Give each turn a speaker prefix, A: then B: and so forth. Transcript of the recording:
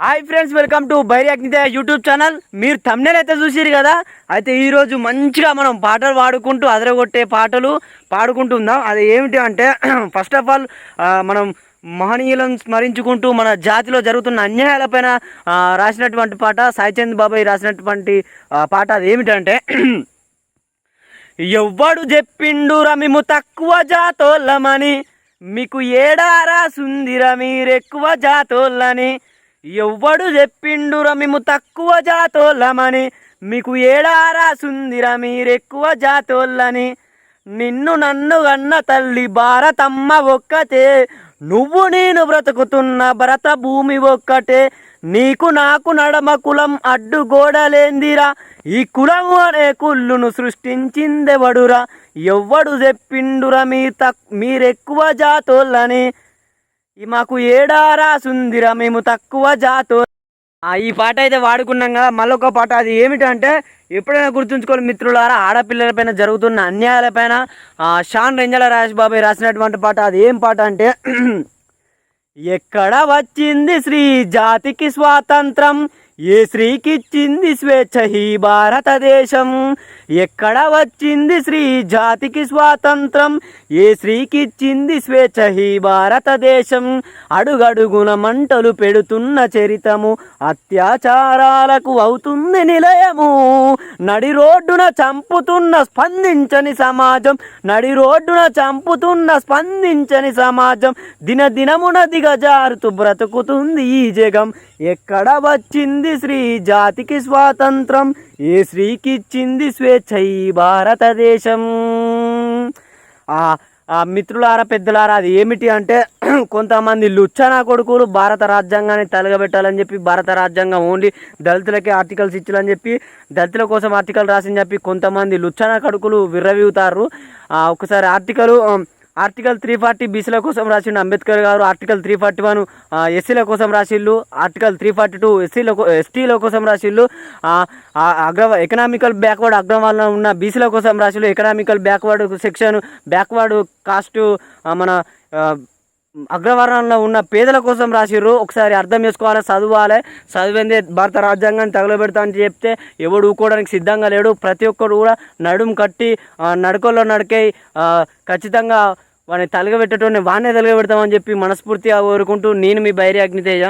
A: Hi friends, welcome to Bairi Agnideya YouTube channel. మీరు thumbnail అయితే చూసిరు కదా. అయితే ఈరోజు మంచిగా మనం పాటలు పాడుకుంటూ అదరగొట్టే పాటలు పాడుకుంటుందాం. అది ఏమిటి అంటే ఫస్ట్ ఆఫ్ ఆల్ మనం మహనీయులను స్మరించుకుంటూ మన జాతిలో జరుగుతున్న అన్యాయాలపైన రాసినటువంటి పాట, సాయిచంద్ బాబాయ్ రాసినటువంటి పాట. అది ఏమిటంటే ఎవ్వడు చెప్పిండురా మేము తక్కువ జాతోళ్ళమని, మీకు ఏడారా సుందిరా మీరెక్కువ జాతోళ్ళని. ఎవ్వడు చెప్పిండురా మేము తక్కువ జాతోళ్ళమని, మీకు ఏడారా సుందిరా మీరెక్కువ జాతోళ్ళని. నిన్ను నన్ను గన్న తల్లి భారతమ్మ ఒక్కటే, నువ్వు నేను బ్రతుకుతున్న భరత భూమి ఒక్కటే. నీకు నాకు నడమ కులం అడ్డుగోడలేందిరా, ఈ కులము అనే కుళ్ళును సృష్టించిందెవడురా. ఎవ్వడు చెప్పిండురా మీరెక్కువ జాతోళ్ళని, మాకు ఏడారా సుందిరా మేము తక్కువ జాతో. ఈ పాట అయితే వాడుకున్నాం కదా. మళ్ళొక పాట, అది ఏమిటంటే ఎప్పుడైనా గుర్తుంచుకోవాలి మిత్రులారా, ఆడపిల్లలపైన జరుగుతున్న అన్యాయాలపైన షాన్ రెంజల రాజ్ బాబాయ్ రాసినటువంటి పాట. అది ఏం పాట అంటే ఎక్కడ వచ్చింది శ్రీ జాతికి స్వాతంత్రం, ఏ స్త్రీకిచ్చింది స్వేచ్ఛ ఈ భారతదేశం. ఎక్కడ వచ్చింది శ్రీ జాతికి స్వాతంత్రం, ఏ స్త్రీకిచ్చింది స్వేచ్ఛ ఈ భారతదేశం. అడుగడుగున మంటలు పెడుతున్న చరితము, అత్యాచారాలకు అవుతుంది నిలయము. నడి రోడ్డున చంపుతున్న స్పందించని సమాజం, నడి రోడ్డున చంపుతున్న స్పందించని సమాజం. దినదినమున దిగజారుతూ బ్రతుకుతుంది ఈ జగం. ఎక్కడ వచ్చింది శ్రీ జాతికి స్వాతంత్రం, ఏ స్త్రీకిచ్చింది స్వేచ్ఛ ఈ భారతదేశం. మిత్రులారా, పెద్దలారా, అది ఏమిటి అంటే కొంతమంది లుచ్చనా కొడుకులు భారత రాజ్యాంగాన్ని తలగబెట్టాలని చెప్పి, భారత రాజ్యాంగం ఓన్లీ దళితులకే ఆర్టికల్స్ ఇచ్చాలని చెప్పి, దళితుల కోసం ఆర్టికల్ రాసని చెప్పి కొంతమంది లుచ్చనా కొడుకులు విర్రవీగుతారు. ఒకసారి ఆర్టికల్ 340 బీసీల కోసం రాసిండు అంబేద్కర్ గారు. ఆర్టికల్ 341 ఎస్సీల కోసం రాసిళ్ళు. ఆర్టికల్ 342 ఎస్టీల కోసం రాసిళ్ళు. ఎకనామికల్ బ్యాక్వర్డ్ అగ్రవర్ణంలో ఉన్న బీసీల కోసం రాసిళ్ళు. Economical backward section, backward caste, మన అగ్రవర్ణంలో ఉన్న పేదల కోసం రాసిర్రు. ఒకసారి అర్థం చేసుకోవాలి, చదవాలి. చదివిందే భారత రాజ్యాంగాన్ని తగలబెడతా అని చెప్తే ఎవడు ఊకోవడానికి సిద్ధంగా లేడు. ప్రతి ఒక్కరు కూడా నడుము కట్టి నడకల్లో నడికే ఖచ్చితంగా వాడిని తలగబెట్టేటోని వాడినే తలగబెడతామని చెప్పి మనస్ఫూర్తిగా కోరుకుంటూ నేను మీ బైరి అగ్నితేజ.